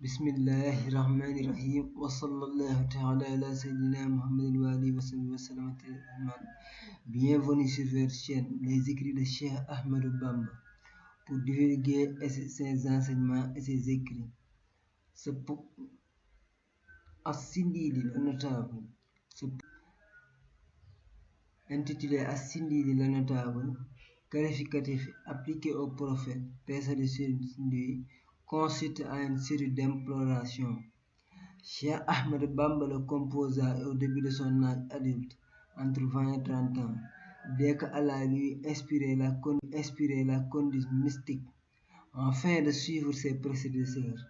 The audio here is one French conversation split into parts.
Bismillahirrahmanirrahim. Wa sallallahu ta'ala ala sayyidina Muhammad wa alihi wa sallam. Bienvenue sur votre chaîne Les Écrits de Cheikh Ahmadou Bamba pour divulguer ses enseignements et ses écrits. As-Sindili le notable. Intitulé As-Sindili le notable, qualificatif appliqué au prophète, paix et salut sur lui, consiste à une série d'implorations. Cheikh Ahmadou Bamba le composa au début de son âge adulte, entre 20 et 30 ans, dès que Allah lui inspirait la conduite mystique, afin de suivre ses prédécesseurs.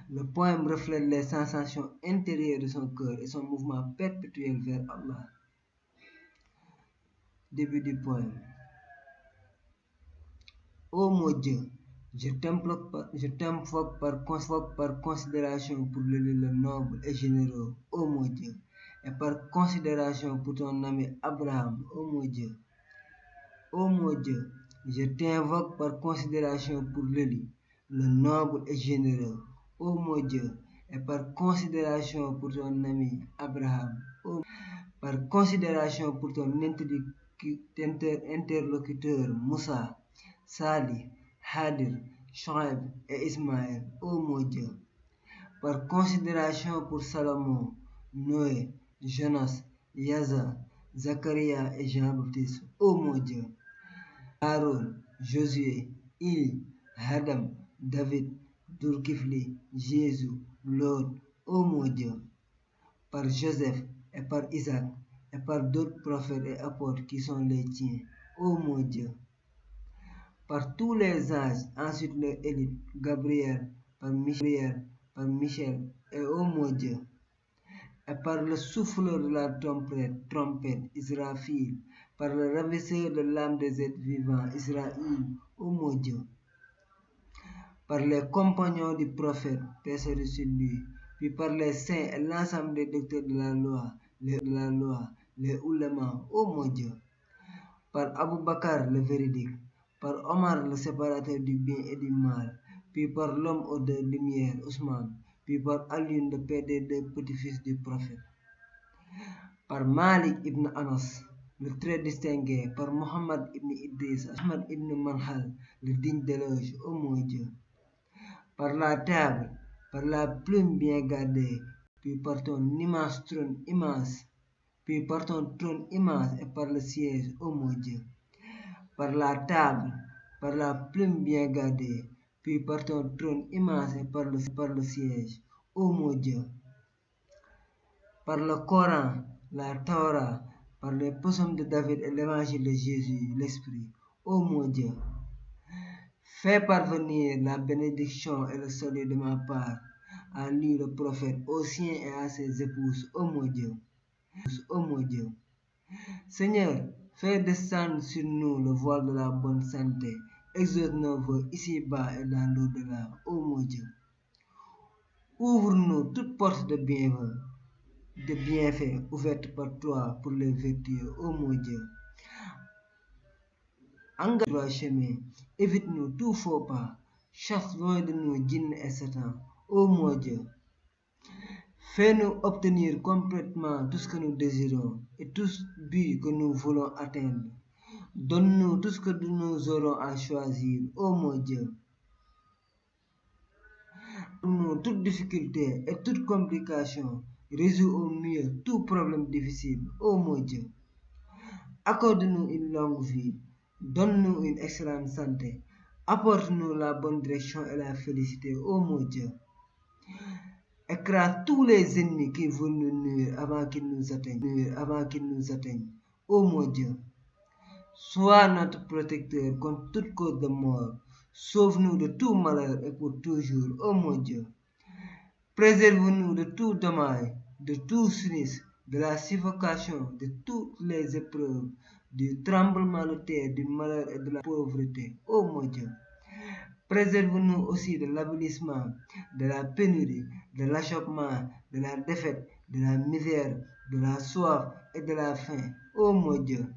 Le poème reflète les sensations intérieures de son cœur et son mouvement perpétuel vers Allah. Début du poème. Ô mon Dieu, je t'invoque par considération pour le noble et généreux, ô mon Dieu, et par considération pour ton ami Abraham, ô mon Dieu. Ô mon Dieu, je t'invoque par considération pour le noble et généreux, ô mon Dieu, et par considération pour ton ami Abraham, par considération pour ton interlocuteur Moussa, Salih, Hadir, Shoaib et Ismaël, ô mon Dieu, par considération pour Salomon, Noé, Jonas, Yaza, Zacharia et Jean-Baptiste, ô mon Dieu, Aaron, Josué, Ili, Adam, David, Dulkifli, Jésus, Lord, ô mon Dieu, par Joseph et par Isaac et par d'autres prophètes et apôtres qui sont les tiens, ô mon Dieu, par tous les anges, ensuite le élite, Gabriel, par Michel, et ô mon Dieu, et par le souffleur de la trompette, Israfil, par le ravisseur de l'âme des êtres vivants, Israël, ô mon Dieu, par les compagnons du prophète, paix sur lui, puis par les saints et l'ensemble des docteurs de la loi, les oulémas, ô mon Dieu, par Abou Bakr le véridique, par Omar le séparateur du bien et du mal, puis par l'homme aux deux lumières, Ousmane, puis par Ali le père des deux petits-fils du prophète, par Malik ibn Anas, le très distingué, par Mohammed ibn Idris, Ahmad ibn Manhal, le digne d'éloge, ô mon Dieu, par la table, par la plume bien gardée, puis par ton immense trône immense, puis par ton trône immense et par le siège, ô mon Dieu, par la table, par la plume bien gardée, puis par ton trône immense et par le siège, ô mon Dieu, par le Coran, la Torah, par les psaumes de David et l'évangile de Jésus, l'Esprit, ô mon Dieu, fais parvenir la bénédiction et le salut de ma part à lui le prophète, aux siens et à ses épouses, ô mon Dieu. Ô mon Dieu. Seigneur, fais descendre sur nous le voile de la bonne santé, exauce nos vœux ici-bas et dans l'au-delà, ô mon Dieu. Ouvre-nous toute porte de bienfaits ouverte par toi pour les vertus, ô mon Dieu. Engage droit chemin, évite-nous tout faux pas, chasse loin de nous djinns et Satan, ô mon Dieu. Fais-nous obtenir complètement tout ce que nous désirons et tout but que nous voulons atteindre. Donne-nous tout ce que nous aurons à choisir, ô mon Dieu. Donne-nous toute difficulté et toute complication. Résous au mieux tout problème difficile, ô mon Dieu. Accorde-nous une longue vie. Donne-nous une excellente santé. Apporte-nous la bonne direction et la félicité, ô mon Dieu. Écrase tous les ennemis qui veulent nous nuire avant qu'ils nous atteignent. Ô mon Dieu, sois notre protecteur contre toute cause de mort. Sauve-nous de tout malheur et pour toujours, ô mon Dieu. Préserve-nous de tout dommage, de tout sinistre, de la suffocation, de toutes les épreuves, du tremblement de terre, du malheur et de la pauvreté, ô mon Dieu. Préserve-nous aussi de l'avilissement, de la pénurie, de l'achoppement, de la défaite, de la misère, de la soif et de la faim, ô mon Dieu.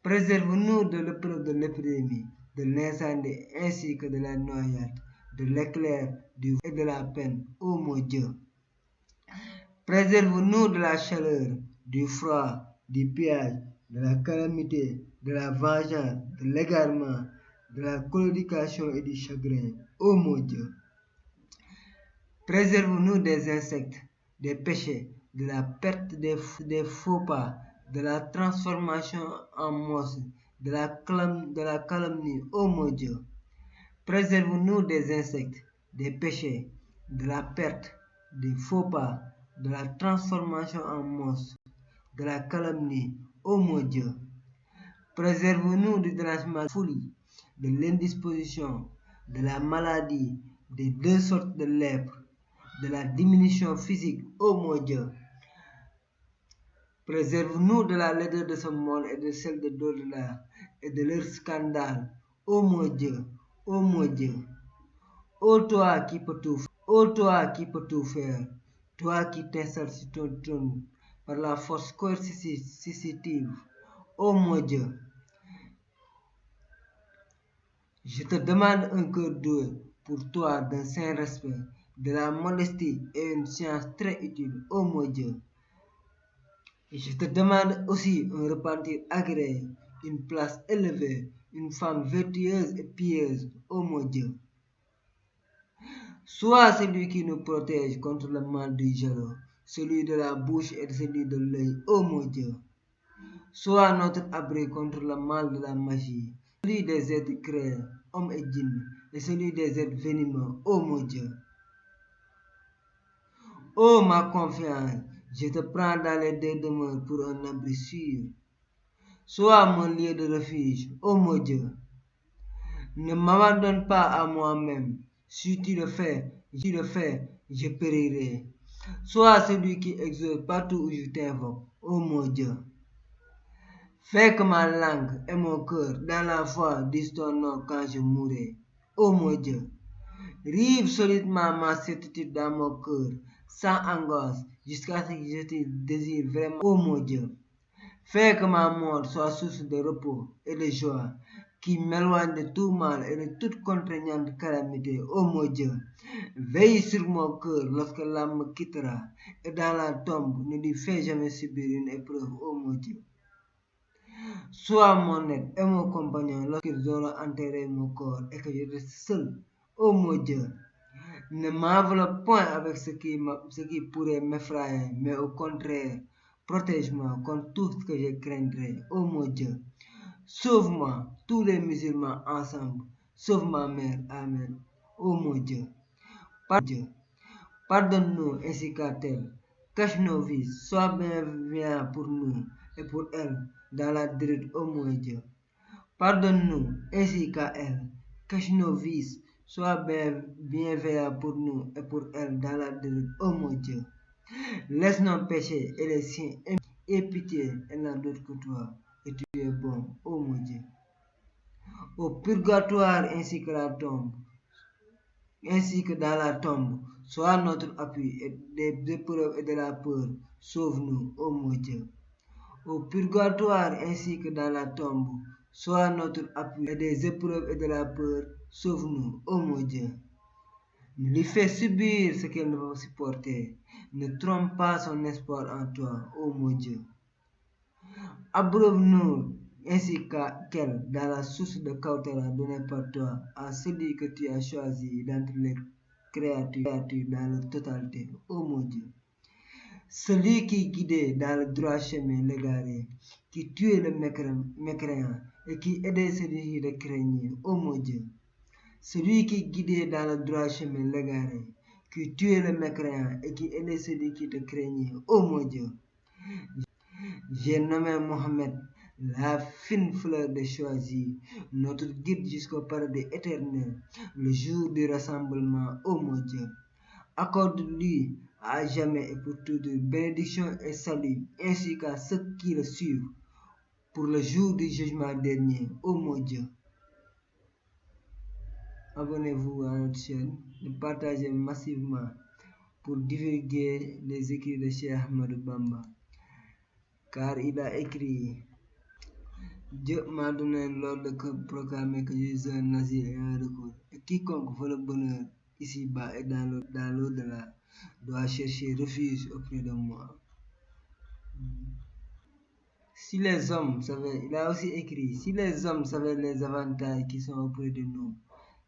Préserve-nous de l'épreuve de l'épidémie, de l'incendie ainsi que de la noyade, de l'éclair, du vent et de la peine, ô mon Dieu. Préserve-nous de la chaleur, du froid, du pillage, de la calamité, de la vengeance, de l'égarement, de la colication et du chagrin, ô mon Dieu. Préserve-nous des insectes, des péchés, de la perte des faux pas, de la transformation en monstre, de la calomnie, ô mon Dieu. Préserve-nous des insectes, des péchés, de la perte, des faux pas, de la transformation en monstre, de la calomnie, ô mon Dieu. Préserve-nous du dérangement de la folie, de l'indisposition, de la maladie, des deux sortes de lèpre, de la diminution physique, ô mon Dieu. Préserve-nous de la laideur de ce monde et de celle de d'autres-là, et de leur scandale, ô mon Dieu, ô mon Dieu. Ô toi qui peux tout faire, ô toi qui peux tout faire, toi qui t'installes sur ton trône par la force coercitive, ô mon Dieu. Je te demande un cœur doué pour toi d'un saint respect, de la modestie et une science très utile, ô mon Dieu. Et je te demande aussi un repentir agréé, une place élevée, une femme vertueuse et pieuse, ô mon Dieu. Sois celui qui nous protège contre le mal du jaloux, celui de la bouche et celui de l'œil, ô mon Dieu. Sois notre abri contre le mal de la magie, celui des êtres créés, hommes et djinns, et celui des êtres venimeux, ô mon Dieu. Ô ma confiance, je te prends dans les deux demeures pour un abri sûr. Sois mon lieu de refuge, ô mon Dieu. Ne m'abandonne pas à moi-même. Si tu le fais, je périrai. Sois celui qui exauce partout où je t'invoque, ô mon Dieu. Fais que ma langue et mon cœur dans la foi disent ton nom quand je mourrai, ô mon Dieu. Rive solidement ma certitude dans mon cœur, sans angoisse, jusqu'à ce que je te désire vraiment, ô mon Dieu. Fais que ma mort soit source de repos et de joie, qui m'éloigne de tout mal et de toute contraignante calamité, ô mon Dieu. Veille sur mon cœur lorsque l'âme me quittera, et dans la tombe ne lui fais jamais subir une épreuve, ô mon Dieu. Sois mon aide et mon compagnon lorsqu'ils auront enterré mon corps et que je reste seul, ô mon Dieu. Ne m'enveloppe point avec ce qui pourrait m'effrayer, mais au contraire, protège-moi contre tout ce que je craindrais, ô mon Dieu. Sauve-moi, tous les musulmans ensemble. Sauve ma mère, Amen, ô mon Dieu. Pardonne-nous ainsi qu'à tel. Cache nos vies, sois bienveillant pour nous et pour elle dans la déroute, ô mon Dieu. Pardonne-nous ainsi qu'à elle. Cache nos vies, sois bienveillant pour nous et pour elle dans la déroute, ô mon Dieu. Laisse nos péchés et les siens, et pitié, elle n'a d'autre que toi, et tu es bon, ô mon Dieu. Au purgatoire ainsi que la tombe, ainsi que dans la tombe, sois notre appui et des épreuves et de la peur, sauve-nous, ô mon Dieu. Au purgatoire ainsi que dans la tombe, sois notre appui et des épreuves et de la peur, sauve-nous, ô mon Dieu. Ne lui fais subir ce qu'elle ne va supporter. Ne trompe pas son espoir en toi, ô mon Dieu. Abreuve-nous ainsi qu'elle dans la source de Kautala donnée par toi à celui que tu as choisi d'entre les créatures dans leur totalité, ô mon Dieu. Celui qui guidait dans le droit chemin l'égaré, qui tuait le mécréant et qui aidait celui qui le craignait, ô mon Dieu. Celui qui guidait dans le droit chemin l'égaré, qui tuait le mécréant et qui aidait celui qui te craignait, ô mon Dieu. J'ai nommé Mohammed, la fine fleur de choisie, notre guide jusqu'au paradis éternel, le jour du rassemblement, ô mon Dieu. Accorde-lui à jamais et pour toujours bénédiction et salut, ainsi qu'à ceux qui le suivent, pour le jour du jugement dernier, ô mon Dieu. Abonnez-vous à notre chaîne, partagez massivement pour divulguer les écrits de Cheikh Ahmadou Bamba, car il a écrit Dieu m'a donné l'ordre de proclamer que je suis un asile et un recours. Et quiconque veut le bonheur ici-bas et dans l'au-delà doit chercher refuge auprès de moi. Si les hommes savaient, il a aussi écrit, si les hommes savaient les avantages qui sont auprès de nous,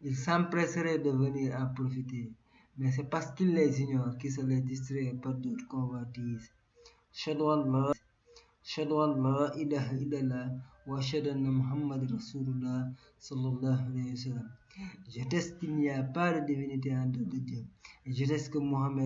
ils s'empresseraient de venir en profiter. Mais c'est parce qu'ils les ignorent qu'ils se les distraient par d'autres convoitises. أشهد أن لا إله إلا الله وأشهد أن محمد رسول الله صلى الله عليه وسلم. J'atteste qu'il n'y a pas de divinité en dehors de Dieu. Et j'atteste que Mohammed